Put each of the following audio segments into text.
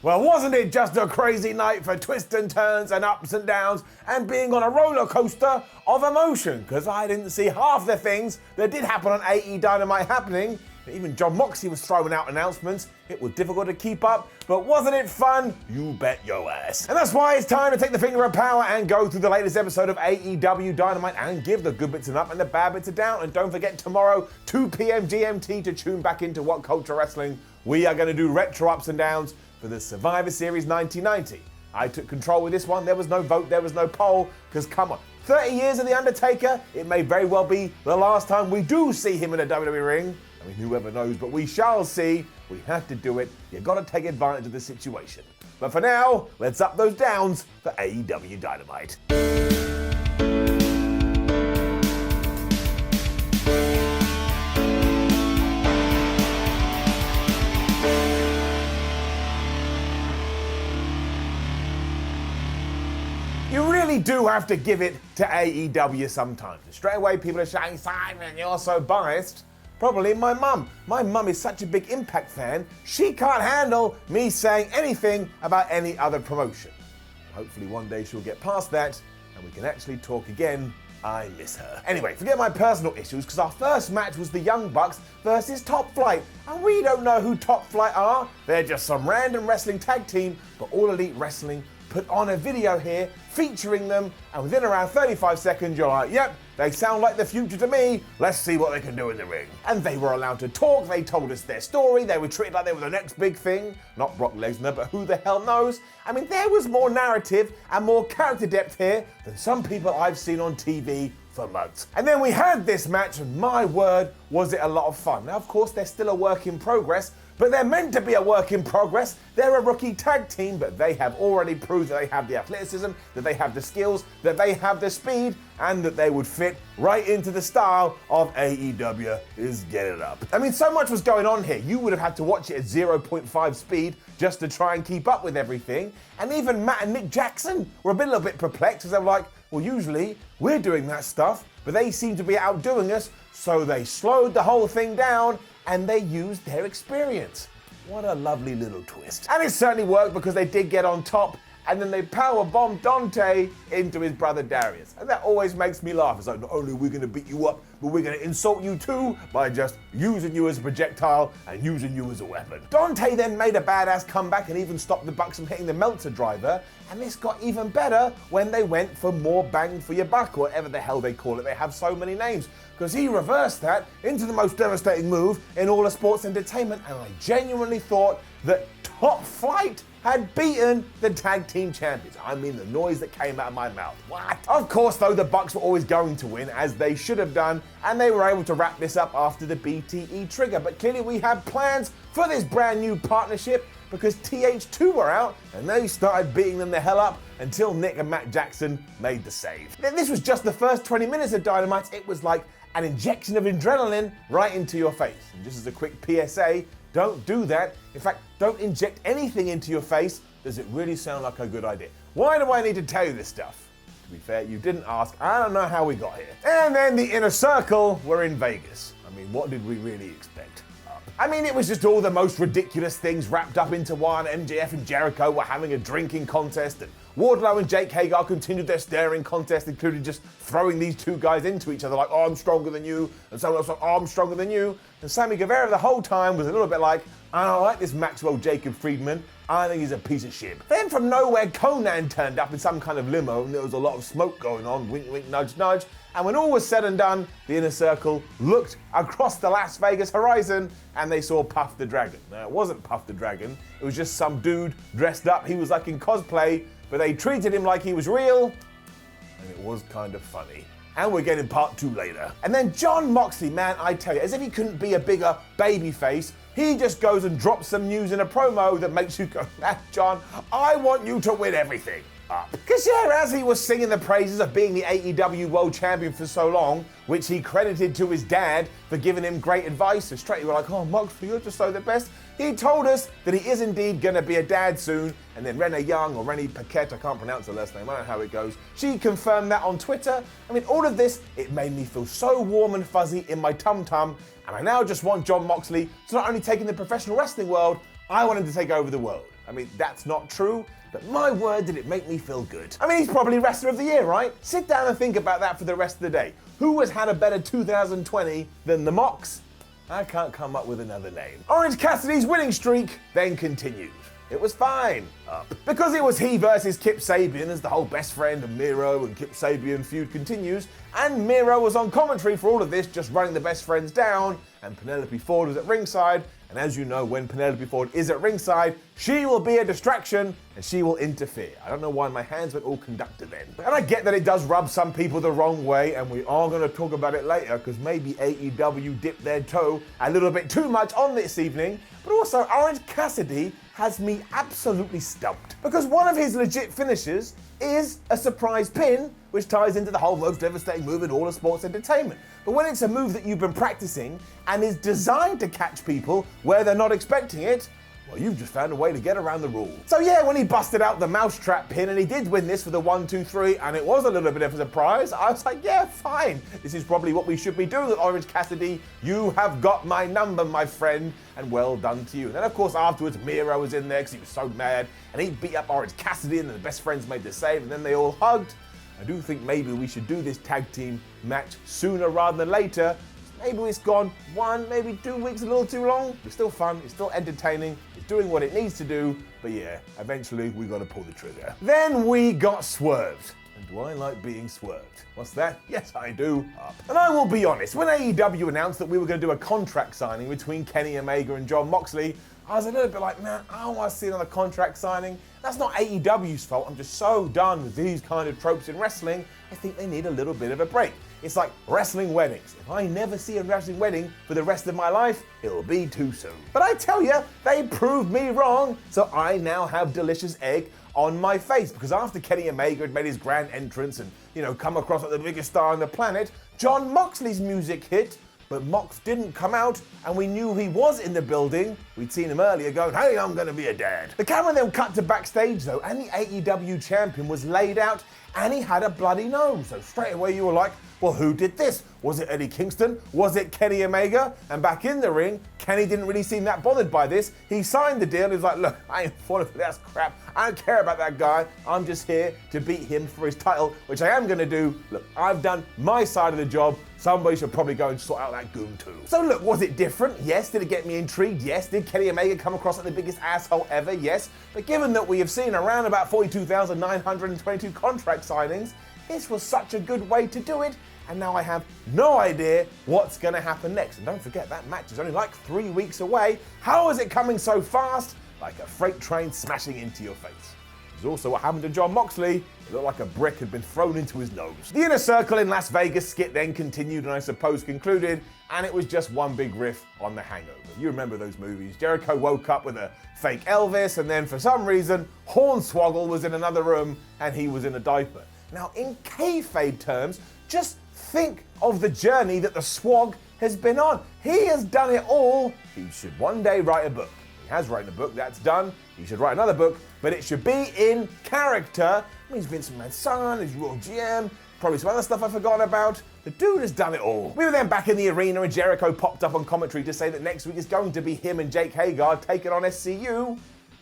Well, wasn't it just a crazy night for twists and turns and ups and downs and being on a roller coaster of emotion? Because I didn't see half the things that did happen on AEW Dynamite happening. Even Jon Moxley was throwing out announcements. It was difficult to keep up, but wasn't it fun? You bet your ass. And that's why it's time to take the finger of power and go through the latest episode of AEW Dynamite and give the good bits an up and the bad bits a down. And don't forget tomorrow, 2 p.m. GMT, to tune back into WhatCulture Wrestling. We are going to do retro ups and downs for the Survivor Series 1990. I took control with this one. There was no vote, there was no poll, because come on, 30 years of The Undertaker, it may very well be the last time we do see him in a WWE ring. I mean, whoever knows, but we shall see. We have to do it. You got to take advantage of the situation. But for now, let's up those downs for AEW Dynamite. You really do have to give it to AEW sometimes. Straight away, people are shouting, "Simon, you're so biased." Probably my mum. My mum is such a big Impact fan, she can't handle me saying anything about any other promotion. Hopefully one day she'll get past that and we can actually talk again. I miss her. Anyway, forget my personal issues, because our first match was the Young Bucks versus Top Flight. And we don't know who Top Flight are. They're just some random wrestling tag team, but All Elite Wrestling put on a video here featuring them, and within around 35 seconds you're like, yep, they sound like the future to me, let's see what they can do in the ring. And they were allowed to talk, they told us their story, they were treated like they were the next big thing, not Brock Lesnar, but who the hell knows? I mean, there was more narrative and more character depth here than some people I've seen on TV for months. And then we had this match, and my word, was it a lot of fun. Now, of course, they're still a work in progress, but they're meant to be a work in progress. They're a rookie tag team, but they have already proved that they have the athleticism, that they have the skills, that they have the speed, and that they would fit right into the style of AEW is Get It Up. I mean, so much was going on here. You would have had to watch it at 0.5 speed just to try and keep up with everything. And even Matt and Nick Jackson were a little bit perplexed, as they were like, well, usually we're doing that stuff, but they seem to be outdoing us, so they slowed the whole thing down and they used their experience. What a lovely little twist. And it certainly worked, because they did get on top and then they powerbombed Dante into his brother Darius. And that always makes me laugh. It's like, not only are we gonna beat you up, but we're gonna insult you too by just using you as a projectile and using you as a weapon. Dante then made a badass comeback and even stopped the Bucks from hitting the Meltzer driver. And this got even better when they went for more bang for your buck, or whatever the hell they call it. They have so many names. Because he reversed that into the most devastating move in all of sports entertainment. And I genuinely thought that Top Flight had beaten the tag team champions. I mean, the noise that came out of my mouth. What? Of course, though, the Bucks were always going to win, as they should have done, and they were able to wrap this up after the BTE trigger. But clearly we had plans for this brand new partnership, because TH2 were out and they started beating them the hell up until Nick and Matt Jackson made the save. Then this was just the first 20 minutes of Dynamite. It was like an injection of adrenaline right into your face. And just as a quick PSA, don't do that. In fact, don't inject anything into your face. Does it really sound like a good idea? Why do I need to tell you this stuff? To be fair, you didn't ask. I don't know how we got here. And then the Inner Circle were in Vegas. I mean, what did we really expect? I mean, it was just all the most ridiculous things wrapped up into one. MJF and Jericho were having a drinking contest, and Wardlow and Jake Hagar continued their staring contest, including just throwing these two guys into each other like, oh, I'm stronger than you, and someone else like, oh, I'm stronger than you. And Sammy Guevara the whole time was a little bit like, I don't like this Maxwell Jacob Friedman. I think he's a piece of shit. Then from nowhere, Conan turned up in some kind of limo, and there was a lot of smoke going on, wink, wink, nudge, nudge. And when all was said and done, the Inner Circle looked across the Las Vegas horizon and they saw Puff the Dragon. Now, it wasn't Puff the Dragon. It was just some dude dressed up. He was like in cosplay, but they treated him like he was real, and it was kind of funny. And we're getting part 2 later. And then Jon Moxley, man, I tell you, as if he couldn't be a bigger baby face, he just goes and drops some news in a promo that makes you go, John, I want you to win everything. Up. Because yeah, as he was singing the praises of being the AEW World Champion for so long, which he credited to his dad for giving him great advice, so straight we were like, oh, Moxley, you're just so the best. He told us that he is indeed going to be a dad soon, and then Renee Young, or Renee Paquette, I can't pronounce her last name, I don't know how it goes, she confirmed that on Twitter. I mean, all of this, it made me feel so warm and fuzzy in my tum-tum, and I now just want Jon Moxley to not only take in the professional wrestling world, I want him to take over the world. I mean, that's not true, but my word, did it make me feel good. I mean, he's probably Wrestler of the Year, right? Sit down and think about that for the rest of the day. Who has had a better 2020 than the Mox? I can't come up with another name. Orange Cassidy's winning streak then continued. It was fine. Up. Because it was he versus Kip Sabian as the whole best friend of Miro and Kip Sabian feud continues, and Miro was on commentary for all of this, just running the best friends down, and Penelope Ford was at ringside, and as you know, when Penelope Ford is at ringside, she will be a distraction, and she will interfere. I don't know why my hands went all conductor then. And I get that it does rub some people the wrong way, and we are going to talk about it later, because maybe AEW dipped their toe a little bit too much on this evening, but also Orange Cassidy has me absolutely stumped. Because one of his legit finishes is a surprise pin, which ties into the whole most devastating move in all of sports entertainment. But when it's a move that you've been practicing and is designed to catch people where they're not expecting it, well, you've just found a way to get around the rule. So yeah, when he busted out the mousetrap pin and he did win this for the 1, 2, 3, and it was a little bit of a surprise, I was like, yeah, fine. This is probably what we should be doing with Orange Cassidy. You have got my number, my friend, and well done to you. And then, of course, afterwards, Miro was in there because he was so mad, and he beat up Orange Cassidy, and then the best friends made the save, and then they all hugged. I do think maybe we should do this tag team match sooner rather than later. Maybe it's gone 1, maybe 2 weeks, a little too long. It's still fun, it's still entertaining, it's doing what it needs to do, but yeah, eventually we gotta pull the trigger. Then we got swerved. And do I like being swerved? What's that? Yes, I do. Up. And I will be honest, when AEW announced that we were gonna do a contract signing between Kenny Omega and Jon Moxley, I was a little bit like, man, I don't want to see another contract signing. That's not AEW's fault. I'm just so done with these kind of tropes in wrestling. I think they need a little bit of a break. It's like wrestling weddings. If I never see a wrestling wedding for the rest of my life, it'll be too soon. But I tell you, they proved me wrong. So I now have delicious egg on my face, because after Kenny Omega had made his grand entrance and, come across like the biggest star on the planet, Jon Moxley's music hit. But Mox didn't come out, and we knew he was in the building. We'd seen him earlier going, hey, I'm gonna be a dad. The camera then cut to backstage though, and the AEW champion was laid out, and he had a bloody nose. So straight away you were like, well, who did this? Was it Eddie Kingston? Was it Kenny Omega? And back in the ring, Kenny didn't really seem that bothered by this. He signed the deal. He was like, look, I ain't falling for that crap. I don't care about that guy. I'm just here to beat him for his title, which I am going to do. Look, I've done my side of the job. Somebody should probably go and sort out that goon too. So look, was it different? Yes. Did it get me intrigued? Yes. Did Kenny Omega come across like the biggest asshole ever? Yes. But given that we have seen around about 42,922 contract signings, this was such a good way to do it, and now I have no idea what's going to happen next. And don't forget, that match is only like 3 weeks away. How is it coming so fast? Like a freight train smashing into your face. This is also what happened to Jon Moxley. It looked like a brick had been thrown into his nose. The Inner Circle in Las Vegas skit then continued and I suppose concluded, and it was just one big riff on The Hangover. You remember those movies. Jericho woke up with a fake Elvis, and then for some reason, Hornswoggle was in another room and he was in a diaper. Now, in kayfabe terms, just think of the journey that the Swog has been on. He has done it all. He should one day write a book. He has written a book, that's done. He should write another book, but it should be in character. I mean, he's Vince McMahon's son, he's Raw GM, probably some other stuff I've forgotten about. The dude has done it all. We were then back in the arena and Jericho popped up on commentary to say that next week is going to be him and Jake Hagar taking on SCU.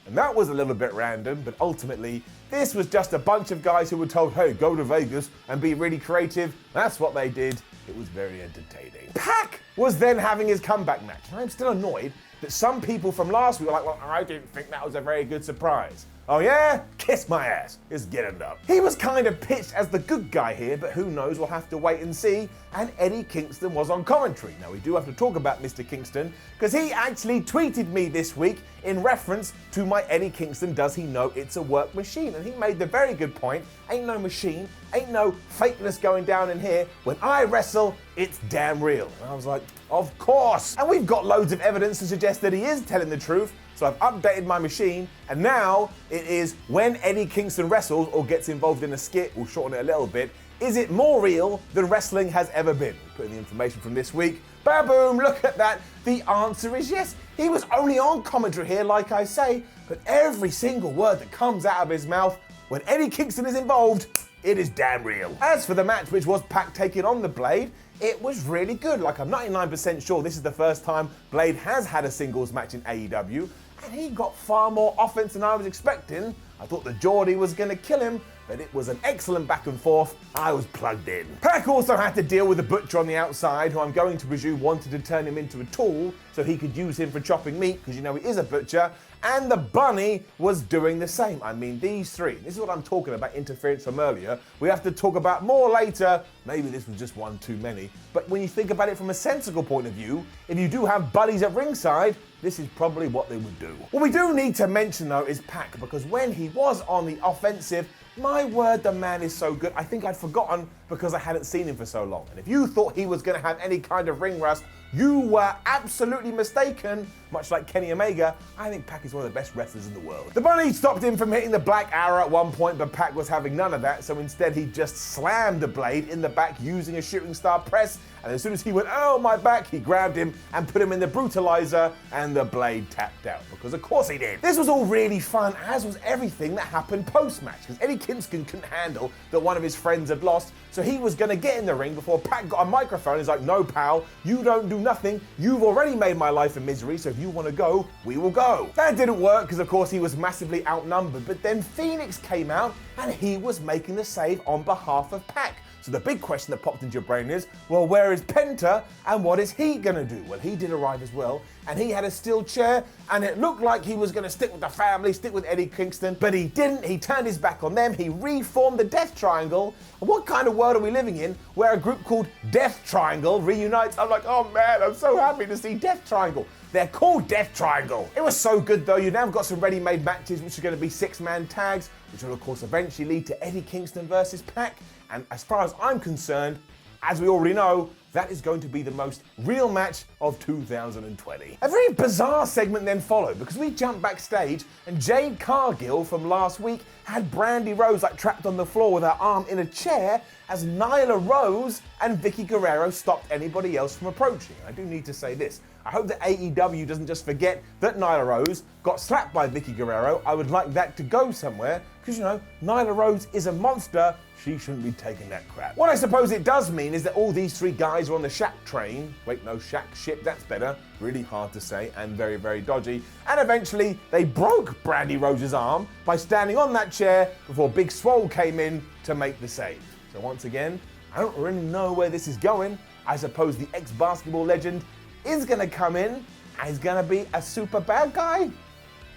And that was a little bit random, but ultimately, this was just a bunch of guys who were told, hey, go to Vegas and be really creative. That's what they did. It was very entertaining. Pac was then having his comeback match. And I'm still annoyed that some people from last week were like, well, I didn't think that was a very good surprise. Oh yeah? Kiss my ass. It's getting up. He was kind of pitched as the good guy here, but who knows, we'll have to wait and see. And Eddie Kingston was on commentary. Now we do have to talk about Mr. Kingston, because he actually tweeted me this week in reference to my Eddie Kingston Does He Know It's a Work Machine? And he made the very good point, ain't no machine, ain't no fakeness going down in here. When I wrestle, it's damn real. And I was like, of course. And we've got loads of evidence to suggest that he is telling the truth. So I've updated my machine, and now it is when Eddie Kingston wrestles or gets involved in a skit, we'll shorten it a little bit, is it more real than wrestling has ever been? Put in the information from this week. Ba-boom, look at that. The answer is yes. He was only on commentary here, like I say, but every single word that comes out of his mouth, when Eddie Kingston is involved, it is damn real. As for the match, which was Pac taking on the Blade, it was really good. Like, I'm 99% sure this is the first time Blade has had a singles match in AEW. and he got far more offense than I was expecting. I thought the Geordie was going to kill him, but it was an excellent back and forth. I was plugged in. Pac also had to deal with the butcher on the outside, who I'm going to presume wanted to turn him into a tool so he could use him for chopping meat, because you know he is a butcher. And the bunny was doing the same. I mean, these three. This is what I'm talking about, interference from earlier. We have to talk about more later. Maybe this was just one too many. But when you think about it from a sensible point of view, if you do have buddies at ringside, this is probably what they would do. What we do need to mention, though, is Pac, because when he was on the offensive, my word, the man is so good. I think I'd forgotten because I hadn't seen him for so long. And if you thought he was going to have any kind of ring rust, you were absolutely mistaken. Much like Kenny Omega, I think Pac is one of the best wrestlers in the world. The bunny stopped him from hitting the black arrow at one point, but Pac was having none of that, so instead he just slammed the blade in the back using a shooting star press, and as soon as he went, oh, my back, he grabbed him and put him in the brutalizer, and the blade tapped out, because of course he did. This was all really fun, as was everything that happened post-match, because Eddie Kingston couldn't handle that one of his friends had lost, so he was going to get in the ring before Pac got a microphone. He's like, no, pal, you don't do nothing. You've already made my life a misery, so if you want to go, we will go. That didn't work because, of course, he was massively outnumbered, but then Phoenix came out and he was making the save on behalf of Pac. So the big question that popped into your brain is, well, where is Penta and what is he going to do? Well, he did arrive as well, and he had a steel chair, and it looked like he was going to stick with the family, stick with Eddie Kingston, but he didn't. He turned his back on them. He reformed the Death Triangle. And what kind of world are we living in where a group called Death Triangle reunites? I'm like, oh man, I'm so happy to see Death Triangle. They're called Death Triangle. It was so good though. You've now got some ready-made matches, which are going to be 6-man tags, which will of course eventually lead to Eddie Kingston versus Pac. And as far as I'm concerned, as we already know, that is going to be the most real match of 2020. A very bizarre segment then followed, because we jumped backstage and Jade Cargill from last week had Brandy Rhodes trapped on the floor with her arm in a chair as Nyla Rose and Vicky Guerrero stopped anybody else from approaching. I do need to say this. I hope that AEW doesn't just forget that Nyla Rose got slapped by Vicky Guerrero. I would like that to go somewhere, because, you know, Nyla Rose is a monster. She shouldn't be taking that crap. What I suppose it does mean is that all these three guys are on the Shaq train. Wait, no, Shaq ship, that's better. Really hard to say and very, very dodgy. And eventually, they broke Brandy Rose's arm by standing on that chair before Big Swole came in to make the save. So once again, I don't really know where this is going. I suppose the ex-basketball legend is going to come in and he's going to be a super bad guy?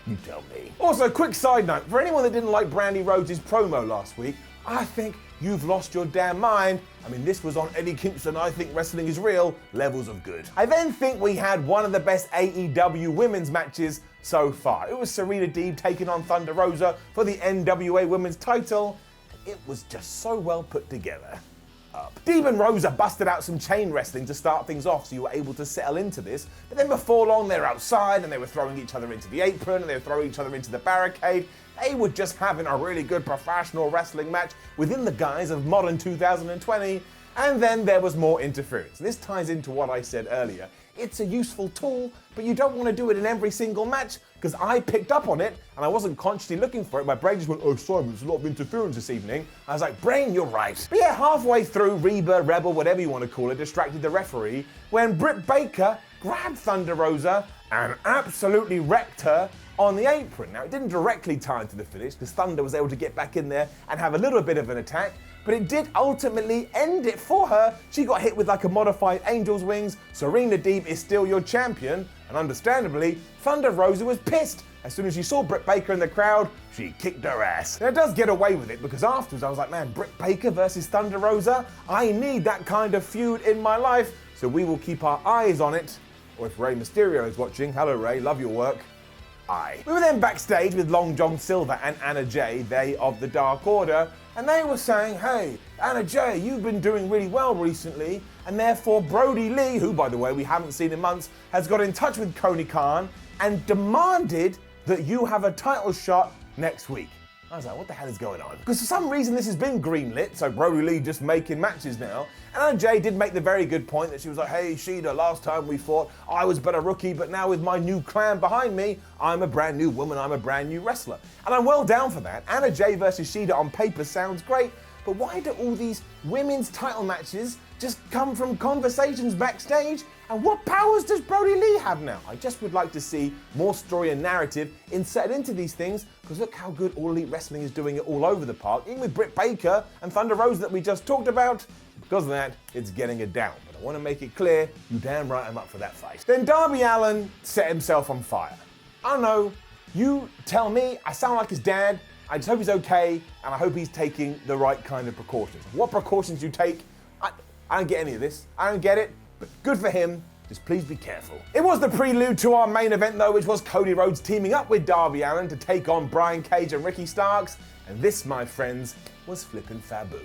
You tell me. Also, quick side note, for anyone that didn't like Brandy Rhodes' promo last week, I think you've lost your damn mind. I mean, this was on Eddie Kingston, I think wrestling is real, levels of good. I then think we had one of the best AEW women's matches so far. It was Serena Deeb taking on Thunder Rosa for the NWA women's title. It was just so well put together. Deeb and Rosa busted out some chain wrestling to start things off, so you were able to settle into this. But then before long, they were outside and they were throwing each other into the apron and they were throwing each other into the barricade. They were just having a really good professional wrestling match within the guise of modern 2020. And then there was more interference. This ties into what I said earlier. It's a useful tool, but you don't want to do it in every single match, because I picked up on it and I wasn't consciously looking for it. My brain just went, oh, Simon, there's a lot of interference this evening. I was like, brain, you're right. But yeah, halfway through, Reba, Rebel, whatever you want to call it, distracted the referee when Britt Baker grabbed Thunder Rosa and absolutely wrecked her on the apron. Now, it didn't directly tie into the finish, because Thunder was able to get back in there and have a little bit of an attack, but it did ultimately end it for her. She got hit with a modified Angel's Wings. Serena Deeb is still your champion, and understandably, Thunder Rosa was pissed. As soon as she saw Britt Baker in the crowd, she kicked her ass. Now, it does get away with it, because afterwards I was like, man, Britt Baker versus Thunder Rosa? I need that kind of feud in my life, so we will keep our eyes on it. Or if Rey Mysterio is watching, hello Rey, love your work. We were then backstage with Long John Silver and Anna Jay, they of the Dark Order, and they were saying, hey, Anna Jay, you've been doing really well recently, and therefore Brody Lee, who, by the way, we haven't seen in months, has got in touch with Coney Khan and demanded that you have a title shot next week. I was like, what the hell is going on? Because for some reason this has been greenlit, so Brody Lee just making matches now. And Anna Jay did make the very good point that she was like, hey, Shida, last time we fought, I was but a rookie, but now with my new clan behind me, I'm a brand new woman, I'm a brand new wrestler. And I'm well down for that. Anna Jay versus Shida on paper sounds great, but why do all these women's title matches just come from conversations backstage And what powers does Brody Lee have now? I just would like to see more story and narrative inserted into these things, because look how good All Elite Wrestling is doing it all over the park, even with Britt Baker and Thunder Rosa that we just talked about. Because of that, it's getting it down. But I want to make it clear, you damn right I'm up for that fight. Then Darby Allin set himself on fire. I know, you tell me, I sound like his dad. I just hope he's okay, and I hope he's taking the right kind of precautions. What precautions you take, I don't get any of this. I don't get it, but good for him. Just please be careful. It was the prelude to our main event though, which was Cody Rhodes teaming up with Darby Allin to take on Brian Cage and Ricky Starks. And this, my friends, was flippin' faboo.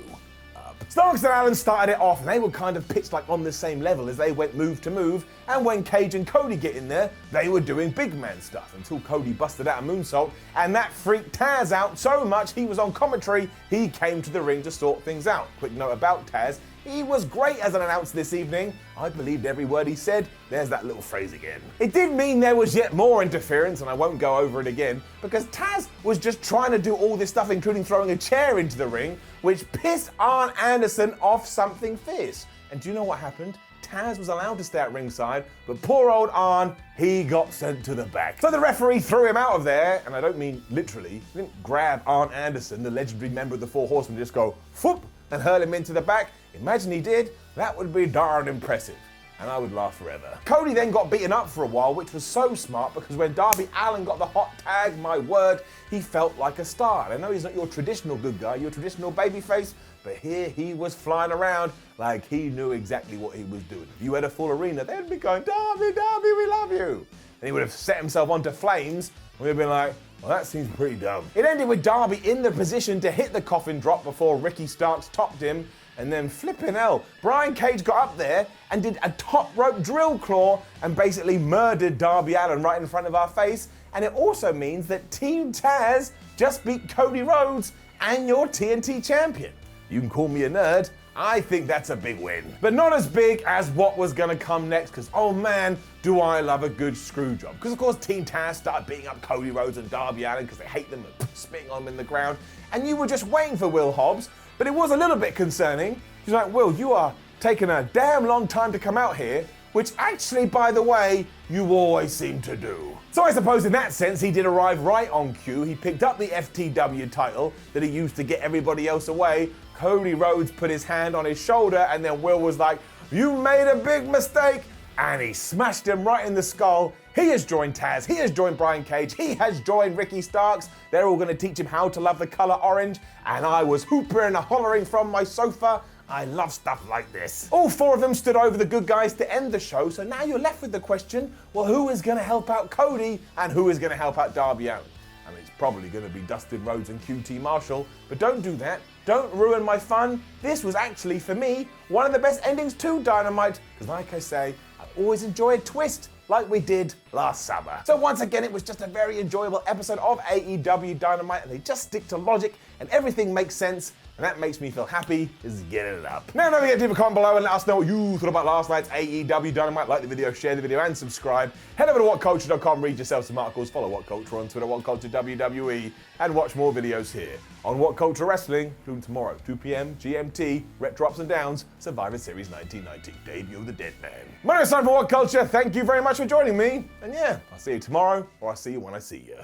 Starks and Allin started it off, and they were kind of pitched like on the same level as they went move to move, and when Cage and Cody get in there, they were doing big man stuff until Cody busted out a moonsault, and that freaked Taz out so much he was on commentary, he came to the ring to sort things out. Quick note about Taz, he was great as an announcer this evening. I believed every word he said. There's that little phrase again. It did mean there was yet more interference, and I won't go over it again, because Taz was just trying to do all this stuff, including throwing a chair into the ring, which pissed Arn Anderson off something fierce. And do you know what happened? Taz was allowed to stay at ringside, but poor old Arn, he got sent to the back. So the referee threw him out of there, and I don't mean literally. He didn't grab Arn Anderson, the legendary member of the Four Horsemen, just go, whoop, and hurl him into the back. Imagine he did, that would be darn impressive. And I would laugh forever. Cody then got beaten up for a while, which was so smart, because when Darby Allin got the hot tag, my word, he felt like a star. And I know he's not your traditional good guy, your traditional babyface, but here he was flying around like he knew exactly what he was doing. If you had a full arena, they'd be going, Darby, Darby, we love you. And he would have set himself onto flames, and we'd have been like, well, that seems pretty dumb. It ended with Darby in the position to hit the coffin drop before Ricky Starks topped him, and then flipping hell, Brian Cage got up there and did a top rope drill claw and basically murdered Darby Allin right in front of our face. And it also means that Team Taz just beat Cody Rhodes and your TNT champion. You can call me a nerd, I think that's a big win. But not as big as what was gonna come next, because oh man, do I love a good screw job. Because of course Team Taz started beating up Cody Rhodes and Darby Allin because they hate them and spitting on them in the ground. And you were just waiting for Will Hobbs, but it was a little bit concerning. He's like, Will, you are taking a damn long time to come out here, which actually, by the way, you always seem to do. So I suppose in that sense, he did arrive right on cue. He picked up the FTW title that he used to get everybody else away. Cody Rhodes put his hand on his shoulder, and then Will was like, you made a big mistake. And he smashed him right in the skull. He has joined Taz, he has joined Brian Cage, he has joined Ricky Starks. They're all gonna teach him how to love the color orange. And I was hooping and hollering from my sofa. I love stuff like this. All four of them stood over the good guys to end the show, so now you're left with the question, well, who is gonna help out Cody and who is gonna help out Darby Allin? I mean, it's probably gonna be Dustin Rhodes and QT Marshall, but don't do that. Don't ruin my fun. This was actually, for me, one of the best endings to Dynamite, because like I say, I always enjoy a twist like we did last summer. So once again, it was just a very enjoyable episode of AEW Dynamite, and they just stick to logic and everything makes sense, and that makes me feel happy is getting it up. Now don't forget to leave a comment below and let us know what you thought about last night's AEW Dynamite. Like the video, share the video, and subscribe. Head over to WhatCulture.com, read yourself some articles, follow WhatCulture on Twitter, WhatCulture WWE, and watch more videos here on WhatCulture Wrestling, including tomorrow, 2 p.m. GMT, Retro Ups and Downs, Survivor Series 1990, debut of the Dead Man. My name is Simon for WhatCulture. Thank you very much for joining me, and yeah, I'll see you tomorrow, or I'll see you when I see you.